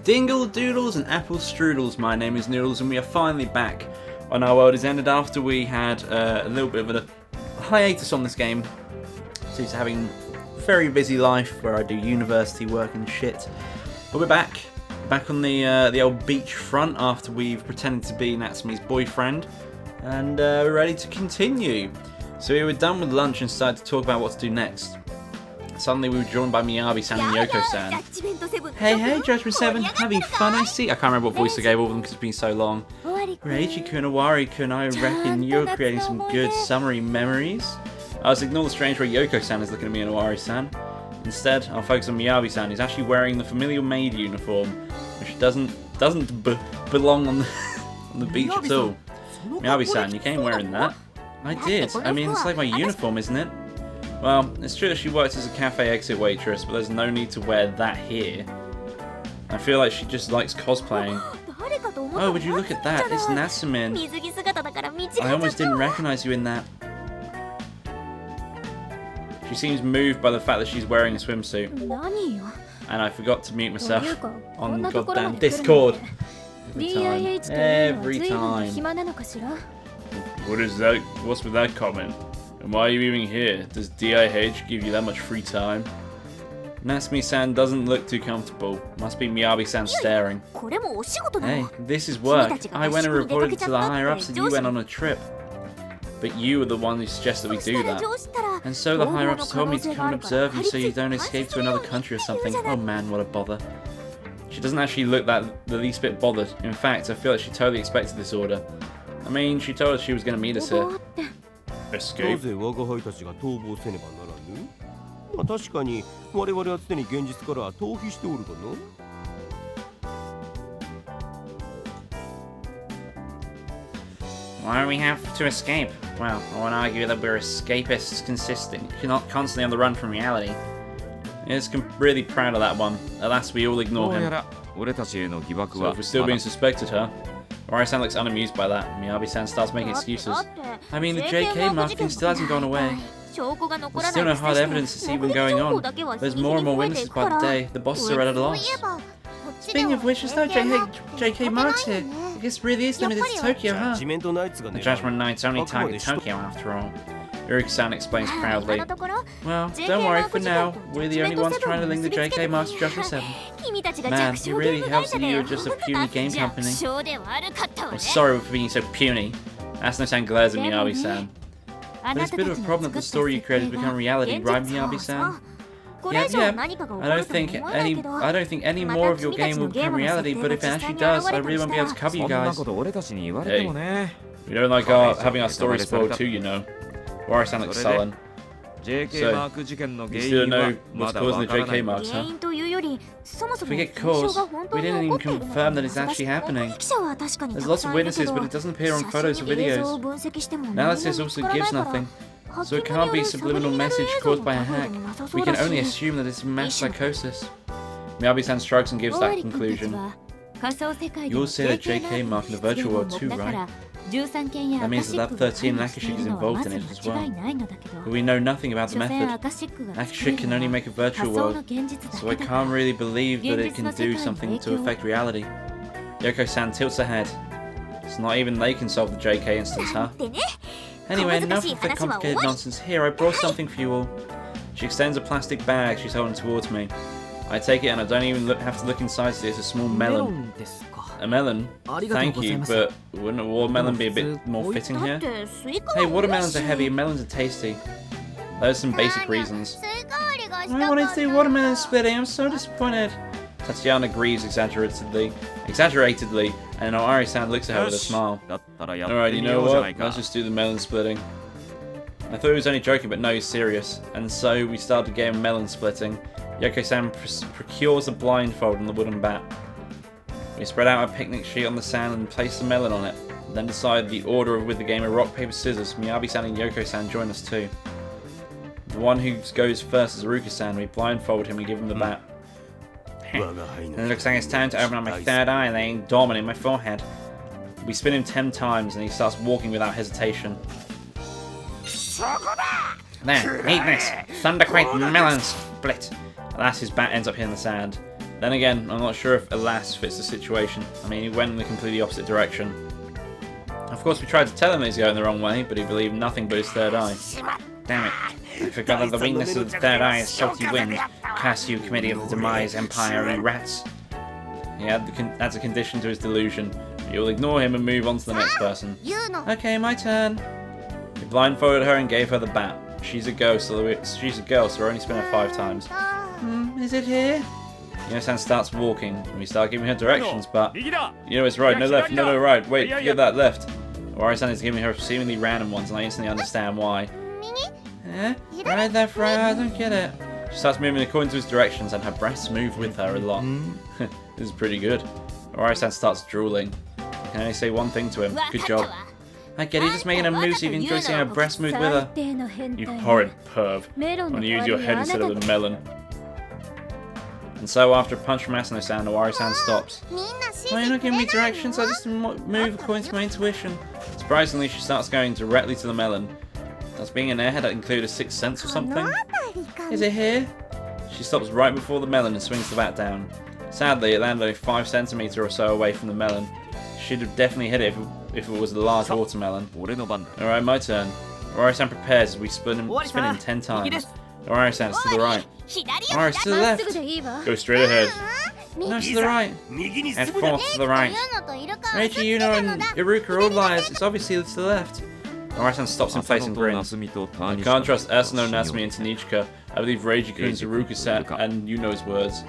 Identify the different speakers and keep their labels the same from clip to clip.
Speaker 1: Dingle Doodles and Apple Strudels, my name is Noodles and we are finally back on Our World Is Ended after we had a little bit of a hiatus on this game due to having a very busy life where I do university work and shit. But we're back on the old beach front after we've pretended to be Natsumi's boyfriend and we're ready to continue. So we were done with lunch and started to talk about what to do next. Suddenly we were joined by Miyabi-san and Yoko-san. Hey, Judgment 7, having fun I see? I can't remember what voice I gave all of them because it's been so long. Reichi-kun, Owari-kun, I reckon you're creating some good summary memories. I was ignore the strange way Yoko-san is looking at me and Owari-san. Instead, I'll focus on Miyabi-san, who's actually wearing the familiar maid uniform, which doesn't belong on the beach at all. Miyabi-san, you came wearing that. I did. I mean, it's like my uniform, isn't it? Well, it's true that she works as a cafe exit waitress, but there's no need to wear that here. I feel like she just likes cosplaying. Oh, would you look at that? It's Natsumi. I almost didn't recognize you in that. She seems moved by the fact that she's wearing a swimsuit. And I forgot to mute myself on goddamn Discord. Every time. What is that? What's with that comment? And why are you even here? Does DIH give you that much free time? Natsumi-san doesn't look too comfortable. Must be Miyabi-san staring. Hey, this is work. I went and reported to the higher-ups that you went on a trip. But you were the one who suggested we do that. And so the higher-ups told me to come and observe you so you don't escape to another country or something. Oh man, what a bother. She doesn't actually look the least bit bothered. In fact, I feel like she totally expected this order. I mean, she told us she was going to meet us here. Escape? Why do we have to escape? Well, I want to argue that we're escapists constantly on the run from reality. Yes, really proud of that one. Alas, we all ignore him. So if we're still being suspected, huh? Owari-san looks unamused by that. Miyabi-san starts making excuses. I mean, the JK marketing still hasn't gone away. There's still no hard evidence to see what's going on. There's more and more witnesses by the day. The bosses are at a loss. Speaking of which, there's no JK marks here. I guess really is limited to Tokyo, huh? The Judgment Nights only target Tokyo after all. Uruk-san explains proudly. Well, don't worry, for now, we're the only ones trying to link the JK marks to Judgment 7. Man, it really helps that you're just a puny game company. I'm sorry for being so puny. Asano-san glares at Miyabi-san. But it's a bit of a problem that the story you created has become reality, right, Miyabi-san? Yeah. I don't think any more of your game will become reality, but if it actually does, I really won't be able to cover you guys. Hey, we don't like having our story spoiled too, you know. Owari-san looks sullen. So, you still don't know what's causing the JK marks, huh? Forget cause, we didn't even confirm that it's actually happening. There's lots of witnesses, but it doesn't appear on photos or videos. Analysis also gives nothing. So it can't be a subliminal message caused by a hack. We can only assume that it's mass psychosis. Miyabi-san shrugs and gives that conclusion. You all say that JK marked in the virtual world too, right? That means that Lab 13 and Akashik is involved in it as well. But we know nothing about the method. Akashik can only make a virtual world, so I can't really believe that it can do something to affect reality. Yoko-san tilts her head. It's not even they can solve the JK instance, huh? Anyway, enough of the complicated nonsense. Here, I brought something for you all. She extends a plastic bag she's holding towards me. I take it and I don't even have to look inside to see it's a small melon. A melon? Thank you, but wouldn't a watermelon be a bit more fitting here? Hey, watermelons are heavy and melons are tasty. Those are some basic reasons. I wanted to do watermelon splitting, I'm so disappointed. Tatiana agrees exaggeratedly, and Owari-san looks at her with a smile. Alright, you know what? Let's just do the melon splitting. I thought he was only joking, but no, he's serious. And so we started the game of melon splitting. Yoko-san procures a blindfold and the wooden bat. We spread out a picnic sheet on the sand and place the melon on it. Then decide the order with the game of rock, paper, scissors. Miyabi-san and Yoko-san join us too. The one who goes first is Ruka-san. We blindfold him and give him the bat. And it looks like it's time to open up my third eye, laying dormant in my forehead. We spin him 10 times and he starts walking without hesitation. There, eat this! Thunderquake melon split! Alas, his bat ends up hitting the sand. Then again, I'm not sure if alas fits the situation. I mean, he went in the completely opposite direction. Of course, we tried to tell him that he's going the wrong way, but he believed nothing but his third eye. Damn it. I forgot that the weakness of the third eye is salty wind. Cast you committee of the demise empire, you rats. He adds a condition to his delusion. You'll ignore him and move on to the next person. Okay, my turn. He blindfolded her and gave her the bat. She's a girl, so we're only spin her 5 times. Is it here? Yuno-san starts walking, and we start giving her directions, but you know it's right, no left, no right, wait, forget that, left. Owari-san is giving her seemingly random ones, and I instantly understand why. Right, left, right, I don't get it. She starts moving according to his directions, and her breasts move with her a lot. This is pretty good. Owari-san starts drooling. I can only say one thing to him, good job. I get it, just making a move so you can enjoy seeing her breast move with her. You horrid perv. I'm gonna use your head instead of the melon. And so after a punch from Asano-san, Owari-san stops. Why are you not giving me directions? I just move according to my intuition. Surprisingly, she starts going directly to the melon. Does being an airhead include a sixth sense or something? Is it here? She stops right before the melon and swings the bat down. Sadly, it landed only 5 centimeters or so away from the melon. She'd have definitely hit it if it was a large watermelon. Alright, my turn. Owari-san prepares as we spin him 10 times. Owari-san, it's to the right. Owari, it's to the left. Go straight ahead. No, it's to the right. And forth to the right. Reiji, Yuno, and Iruka are all liars. It's obviously to the left. Owari-san stops in place and grins. I can't trust Asano, Natsumi, and Tanichika. I believe Reiji-kun's Iruka-san and Yuno's words.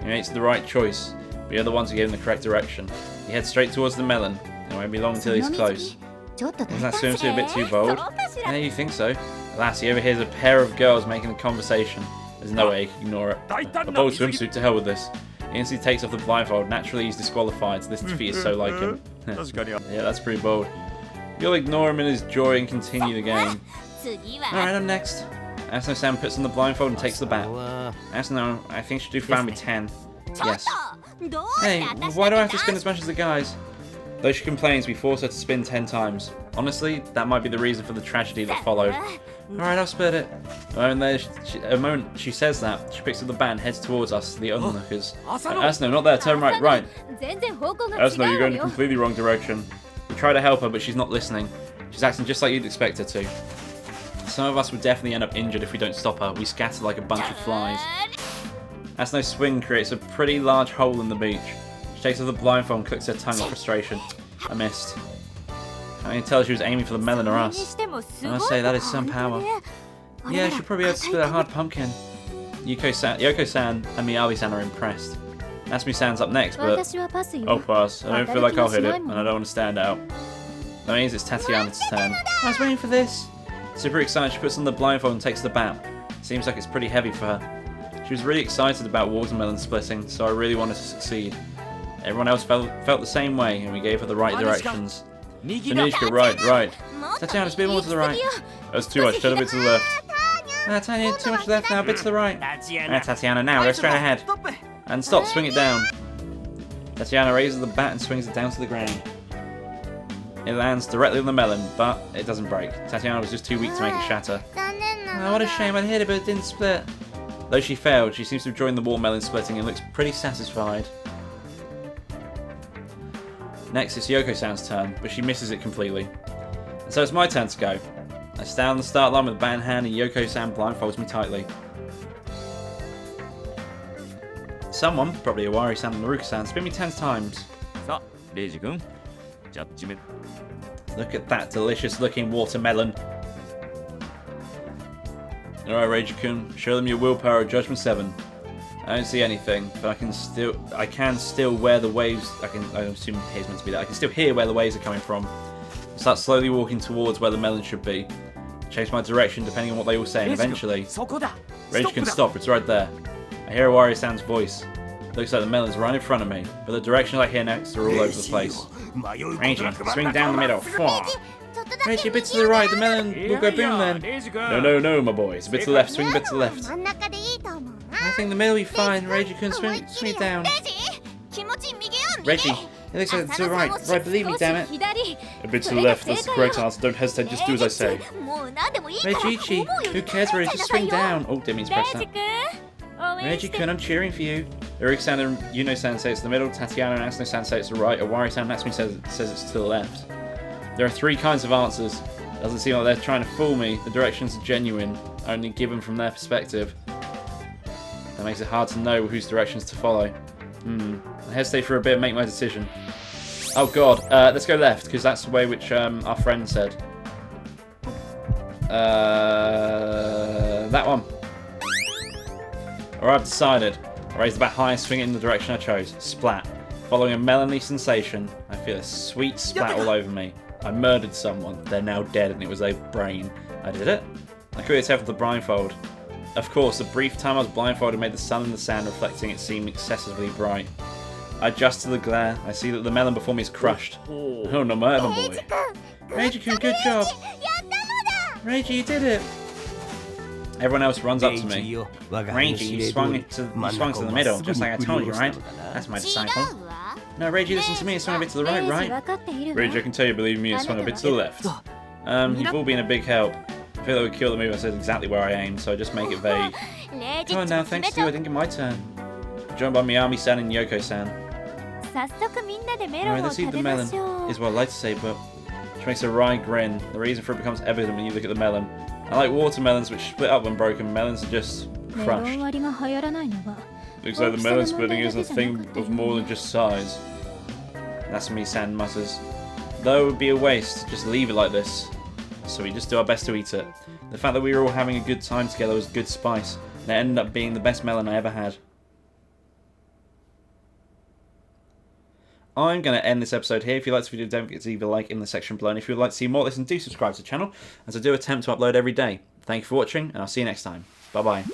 Speaker 1: He makes the right choice, but you're the ones who gave him the correct direction. He heads straight towards the melon. It won't be long until he's close. Isn't that swimsuit a bit too bold? Yeah, you think so. Alas, he overhears a pair of girls making a conversation. There's no way he can ignore it. A bold swimsuit, to hell with this. He instantly takes off the blindfold. Naturally, he's disqualified. This defeat is so like him. Yeah, that's pretty bold. You'll ignore him in his joy and continue the game. Alright, I'm next. Asano-san puts on the blindfold and takes the bat. Asano, I think she'll do fine with 10. Yes. Hey, why do I have to spin as much as the guys? Though she complains, we force her to spin 10 times. Honestly, that might be the reason for the tragedy that followed. Alright, I'll split it. And then, a moment she says that, she picks up the bat and heads towards us, the onlookers. Asano, not there, turn right. Asano, you're going the completely wrong direction. We try to help her, but she's not listening. She's acting just like you'd expect her to. Some of us would definitely end up injured if we don't stop her. We scatter like a bunch of flies. Asano's swing creates a pretty large hole in the beach. She takes off the blindfold and clicks her tongue in frustration. I missed. I can tell she was aiming for the melon or us. I must say, that is some power. Yeah, she probably able to split a hard pumpkin. Yoko-san and Miyabi-san are impressed. Natsumi-san's up next, but I'll pass. I don't feel like I'll hit it, and I don't want to stand out. That means it's Tatiana's turn. I was waiting for this. Super excited, she puts on the blindfold and takes the bat. Seems like it's pretty heavy for her. She was really excited about watermelon splitting, so I really wanted to succeed. Everyone else felt the same way, and we gave her the right directions. Tanichika, right. Tatiana, a bit more to the right. That's too much, turn a bit to the left. Tatiana, too much left now, a bit to the right. Tatiana, now, go straight ahead. And stop, swing it down. Tatiana raises the bat and swings it down to the ground. It lands directly on the melon, but it doesn't break. Tatiana was just too weak to make it shatter. Oh, what a shame, I'd hit it, but it didn't split. Though she failed, she seems to have joined the watermelon splitting and looks pretty satisfied. Next, it's Yoko-san's turn, but she misses it completely. And so it's my turn to go. I stand on the start line with the bat in hand and Yoko-san blindfolds me tightly. Someone, probably Owari-san and Iruka-san, spin me 10 times. Look at that delicious looking watermelon. Alright, Reiji-kun, show them your willpower at Judgment 7. I don't see anything, but I can still where the waves. I assume here's meant to be that. I can still hear where the waves are coming from. I start slowly walking towards where the melon should be. Change my direction depending on what they all say, and eventually, Reiji-kun, stop. It's right there. I hear Owari-san's voice. Looks like the melon's right in front of me, but the directions I hear next are all over the place. Reiji, swing down the middle. Reiji, a bit to the right. The melon will go boom then. No, my boy. It's a bit to the left. Swing a bit to the left. I think the middle will be fine. Reiji-kun, swing it down. Reiji, it looks like it's to the right. Right, believe me, damn it. A bit to the left. That's the correct answer. Don't hesitate. Just do as I say. Reiji, who cares, Reiji? Just swing down. Oh, didn't mean to press that. Reiji-kun, I'm cheering for you. Iruka-san and Yuno-san say it's the middle, Tatiana and Asano-san say it's the right, Owari-san and Natsumi says it's to the left. There are 3 kinds of answers. Doesn't seem like they're trying to fool me. The directions are genuine, only given from their perspective. That makes it hard to know whose directions to follow. I hesitate for a bit and make my decision. Oh god, let's go left, because that's the way which our friend said. That one. Alright, I've decided. I raise the bat high and swing it in the direction I chose. Splat. Following a melony sensation, I feel a sweet splat all over me. I murdered someone. They're now dead and it was a brain. I did it. I caught yourself with the blindfold. Of course, the brief time I was blindfolded made the sun and the sand reflecting it seem excessively bright. I adjust to the glare. I see that the melon before me is crushed. Oh no, my other boy. Reiji-kun, good job. Reiji, you did it. Everyone else runs up to me. Reiji, you swung to the middle, just like I told you, right? That's my disciple. No, Reiji, listen to me. It swung a bit to the right, right? Reiji, I can tell you, believe me, it swung a bit to the left. You've all been a big help. I feel like we killed the move. I said exactly where I aimed, so I just make it vague. Come on now, thanks to you, I didn't get my turn. Joined by Miyami-san and Yoko-san. Alright, let's eat the melon, is what I like to say, but which makes a wry grin. The reason for it becomes evident when you look at the melon. I like watermelons, which split up when broken. Melons are just crushed. Looks like the melon splitting isn't a thing of more than just size. Natsumi-san mutters. Though it would be a waste, just leave it like this. So we just do our best to eat it. The fact that we were all having a good time together was good spice, and it ended up being the best melon I ever had. I'm going to end this episode here. If you liked the video, don't forget to leave a like in the section below. And if you would like to see more, listen, do subscribe to the channel, as I do attempt to upload every day. Thank you for watching, and I'll see you next time. Bye-bye.